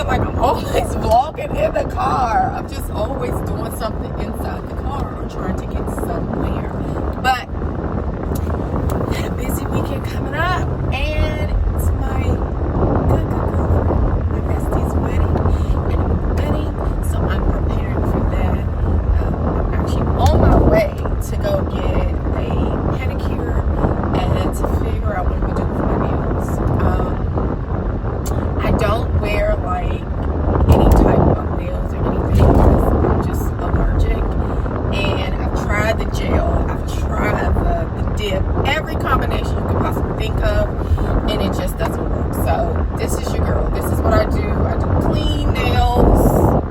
feel like I'm always vlogging in the car. I'm just always doing something inside the car or trying to get somewhere. But a busy weekend coming up, and it's my good girlfriend, my bestie's wedding, so I'm preparing for that. I'm actually on my way to go get a pedicure and to figure out what I'm gonna do with my nails. I don't wear like any type of nails or anything because I'm just allergic, and I've tried the gel, I've tried the dip, every combination you could possibly think of, and it just doesn't work. So this is your girl. This is what I do. I do clean nails,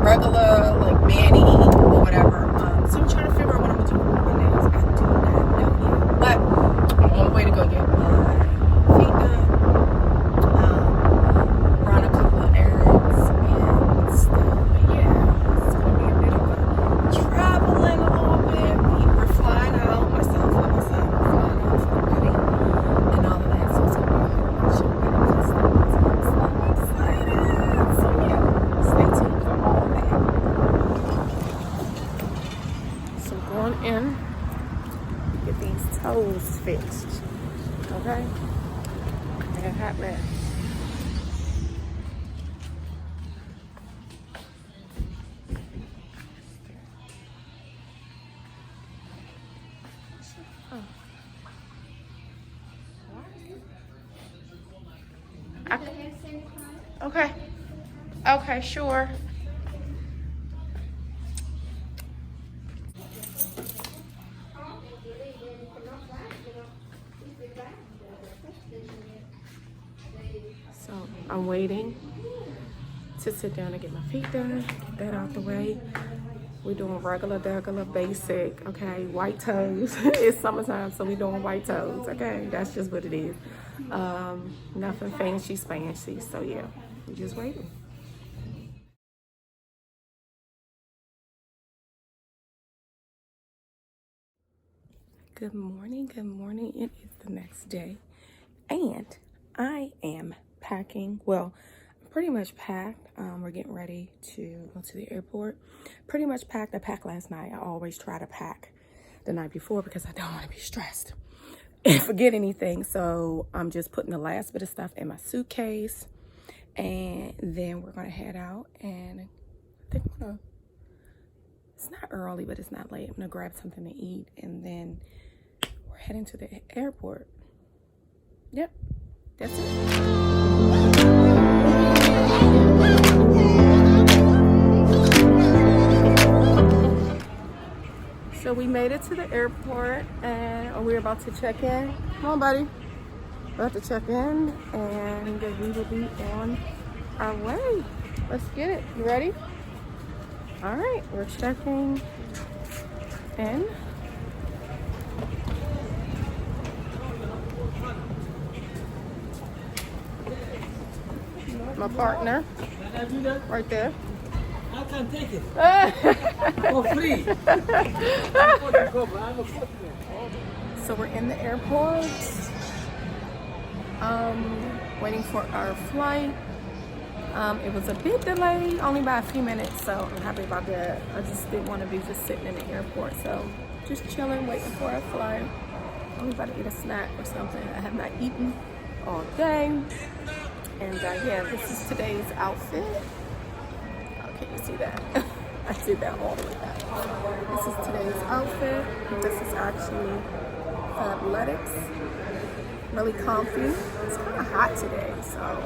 regular like mani or whatever. So I'm trying to figure out what I'm gonna do with my nails. I do not know yet, but I'm on the way to go get my feet done, run a couple of errands and stuff. But yeah, it's gonna be a bit of a traveling a little bit. We're flying out, myself and my son are flying out for the wedding and all of that. So it's gonna be a whole bunch of wedding festivities. I'm so excited. So yeah, stay tuned for all that. So going in, get these toes fixed. Okay? And a hot mess. Okay. Okay, sure. So I'm waiting to sit down and get my feet done, get that out the way. We're doing regular, basic, okay, white toes. It's summertime, so we're doing white toes, okay? That's just what it is. Nothing fancy, so yeah, we're just waiting. Good morning, it is the next day, and I am packing, well, pretty much packed. We're getting ready to go to the airport. Pretty much packed. I packed last night. I always try to pack the night before because I don't want to be stressed and forget anything. So I'm just putting the last bit of stuff in my suitcase, and then we're gonna head out, and I think it's not early, but it's not late. I'm gonna grab something to eat, and then we're heading to the airport. Yep, that's it. So we made it to the airport, and we're about to check in. Come on, buddy. About to check in, and we will be on our way. Let's get it. You ready? All right, we're checking in. My partner, right there. I can take it for free. So we're in the airport, waiting for our flight. It was a bit delayed, only by a few minutes, so I'm happy about that. I just didn't want to be just sitting in the airport, so just chilling, waiting for our flight. I'm about to eat a snack or something. I have not eaten all day. And yeah, this is today's outfit. Oh, can you see that? I did that all the way back. This is today's outfit. This is actually athletics. Really comfy. It's kind of hot today, so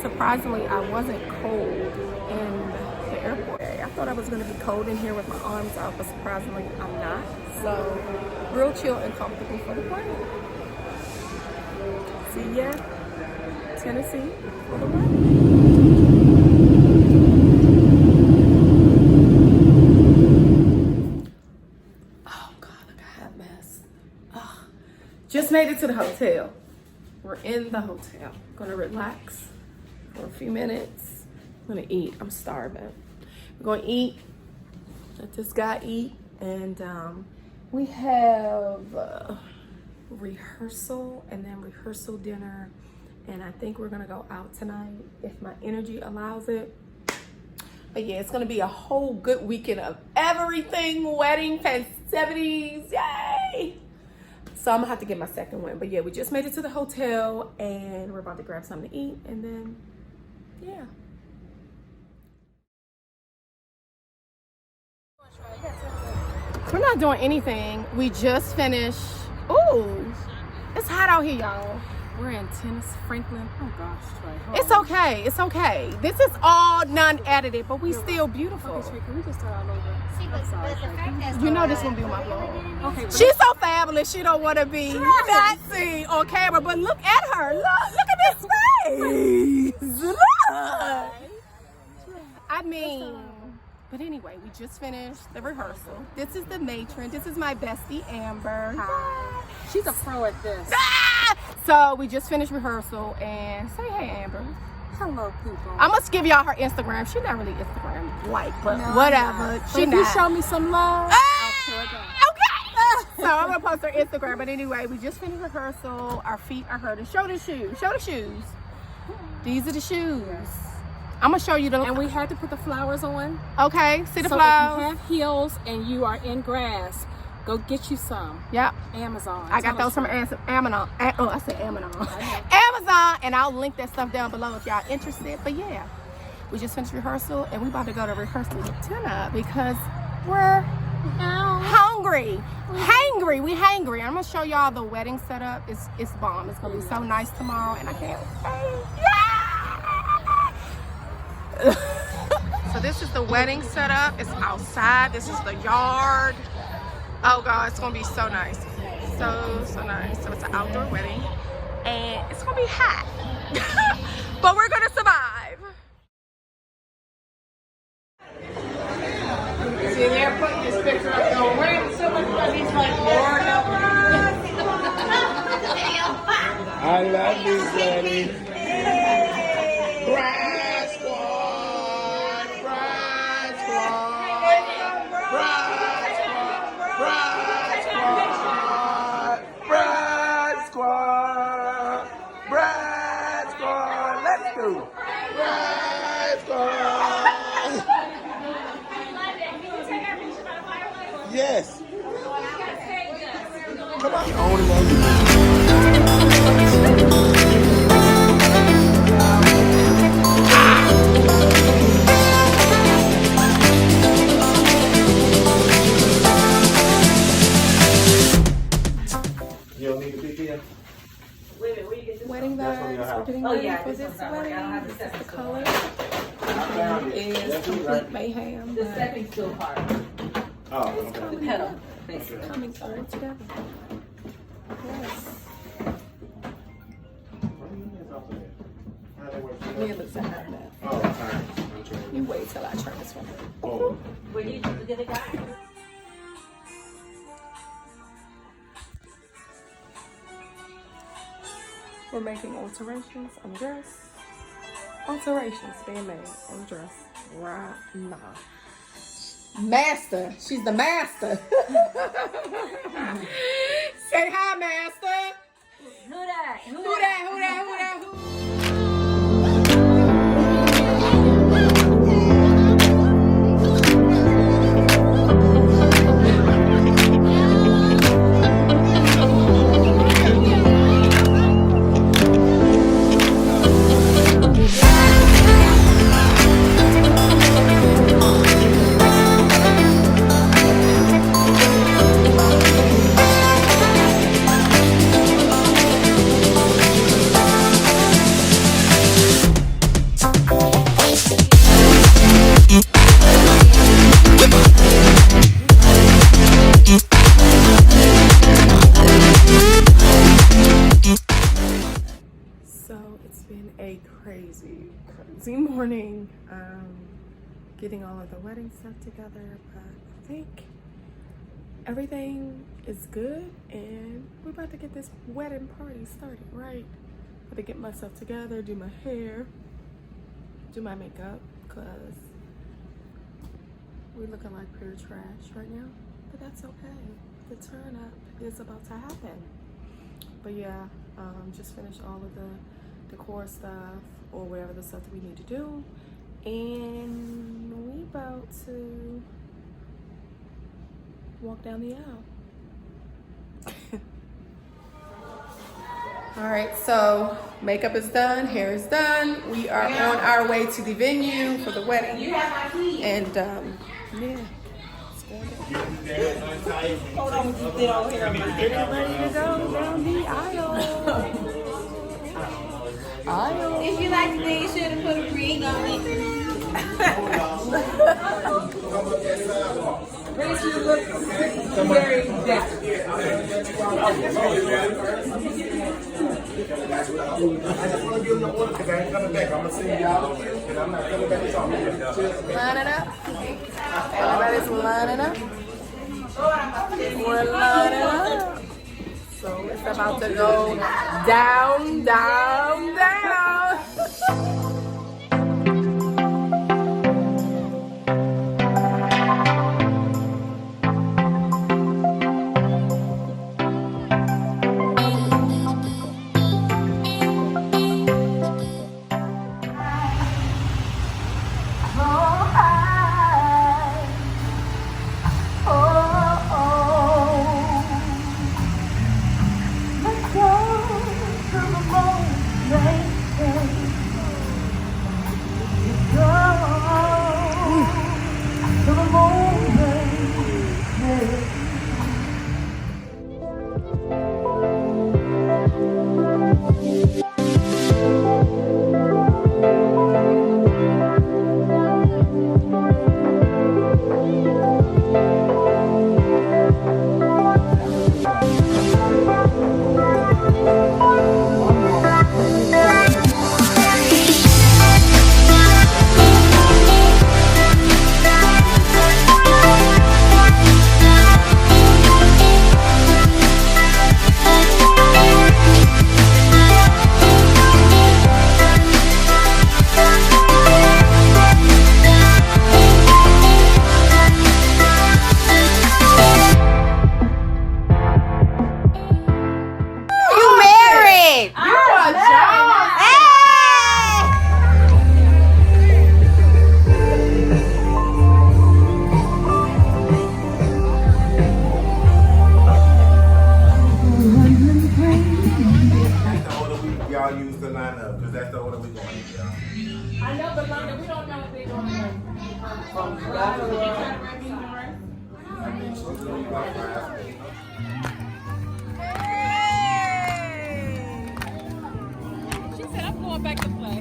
surprisingly, I wasn't cold in the airport. I thought I was going to be cold in here with my arms out, but surprisingly, I'm not. So, real chill and comfortable for the plane. See ya, Tennessee, for the wedding. Oh God, look at that mess. Oh, just made it to the hotel. We're in the hotel. Gonna relax for a few minutes. I'm gonna eat. I'm starving. We're gonna eat. Let this guy eat. And we have rehearsal and then rehearsal dinner and I think we're gonna go out tonight if my energy allows it. But yeah, it's gonna be a whole good weekend of everything, wedding, festivities, yay! So I'm gonna have to get my second one. But yeah, we just made it to the hotel and we're about to grab something to eat, and then yeah. We're not doing anything. We just finished. Ooh, it's hot out here, y'all. We're in Tennis Franklin. Oh gosh, Trey. It's okay. It's okay. This is all non-edited, but we still beautiful. Okay, Trey, can we just start all over? I'm sorry, Trey. You know this gonna be on my vlog. Okay, She's so fabulous. She don't want to be not seen on camera, but look at her. Look at this face. Look. I mean, but anyway, we just finished the rehearsal. This is the matron. This is my bestie, Amber. Hi. She's a pro at this. So we just finished rehearsal, and say hey, Amber. Hello, people. I must give y'all her Instagram. She's not really Instagram like, but No, whatever. But She if not. you show me some love, I'll show it down. Okay. So I'm gonna post her Instagram. But anyway, we just finished rehearsal. Our feet are hurting. Show the shoes. Show the shoes. These are the shoes. I'm gonna show you the. And we had to put the flowers on. Okay. See the So flowers. if you have heels and you are in grass, go get you some. Yep. Amazon. I got those from Amazon. Oh, I said Amazon. Amazon, and I'll link that stuff down below if y'all interested. But yeah, we just finished rehearsal, and we about to go to rehearsal tonight because we're hungry. Hangry. We hangry. I'm gonna show y'all the wedding setup. It's bomb. It's gonna be so nice tomorrow, and I can't wait. Yeah! So this is the wedding setup. It's outside. This is the yard. Oh God, it's gonna be so nice. So nice. So it's an outdoor wedding and it's gonna be hot. But we're gonna survive. See, they're putting this picture up there. We're so much fun. He's like, Lord help me. I love this wedding. Bride squad, bride squad, bride squad, bride squad, bride squad. Let's go. Bride squad. Yes. Come on. Only one you. You don't need to be here. Wedding vibes. We're getting ready for this wedding. This is the color. It is complete mayhem. The stepping stool part. Oh, The okay. pedal. It's coming all together. Yes. Yeah, it looks like that. Oh, fine. You wait till I turn this one. Oh. Were you the guy? We're making alterations on the dress. Alterations being made on the dress right now. Master. She's the master. Say hi, master. Who that? Who that? Who that? Who that? Who? crazy morning getting all of the wedding stuff together, but I think everything is good and we're about to get this wedding party started, right? About to get myself together, do my hair, do my makeup, because we're looking like pure trash right now, but that's okay. The turn up is about to happen. But yeah, just finished all of the decor stuff or whatever the stuff that we need to do. And we about to walk down the aisle. All right, so makeup is done, hair is done. We are on our way to the venue for the wedding. You have my key. And yeah, it's going down. Hold on, you did all here. Getting ready to go down the aisle. If you like today, you should have put a ring on it. Raise your look very deaf. I just want to give them the order because I ain't coming back. I'm going to see y'all and I'm not coming back to talk to you. Lining up. Everybody's lining up. We're lining up. So it's about to go down, down, down. Y'all use the lineup because that's the order we going to, y'all. I know, but London, we don't know if they're going to She said, I'm going back to play.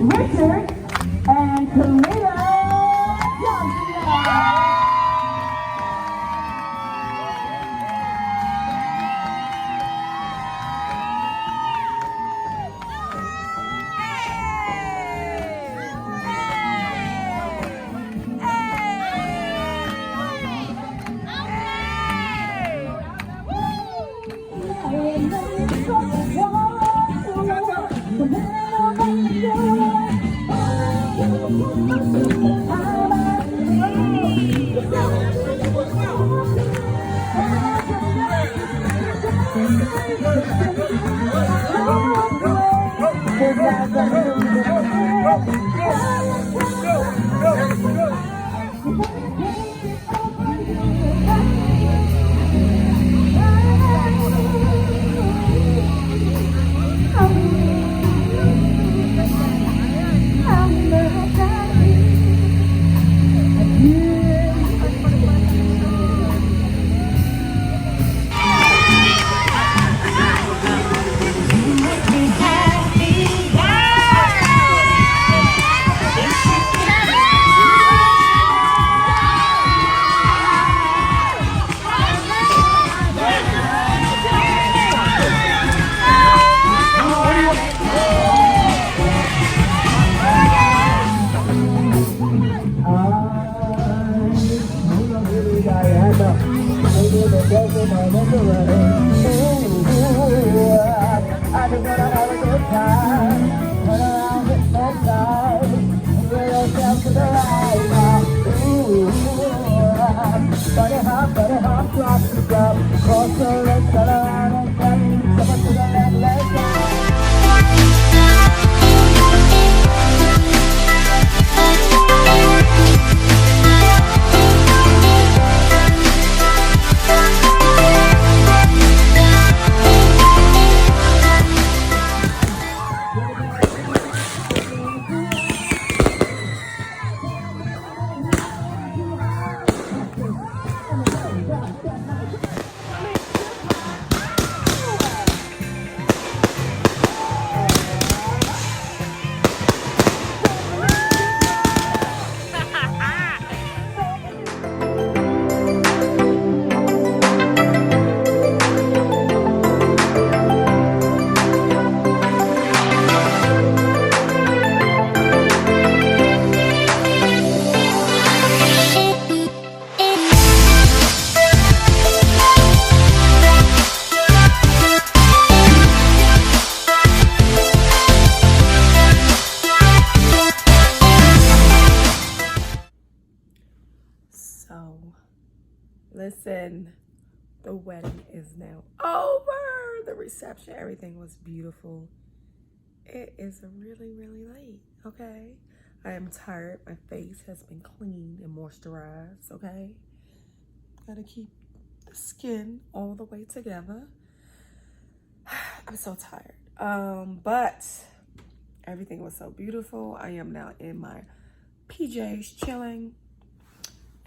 Richard and Kalina Johnson. Cross the red, turn around and grab me. Step up to the left, let's go. So, listen, the wedding is now over. The reception, everything was beautiful. It is really, really late, okay? I am tired. My face has been cleaned and moisturized, okay? Gotta keep the skin all the way together. I'm so tired. But everything was so beautiful. I am now in my PJs chilling.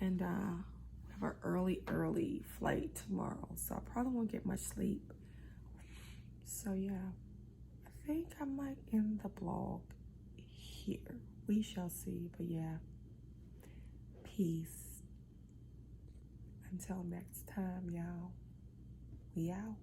And we have an early flight tomorrow, so I probably won't get much sleep. So yeah, I think I might end the vlog here. We shall see, but yeah, peace. Until next time, y'all. We out.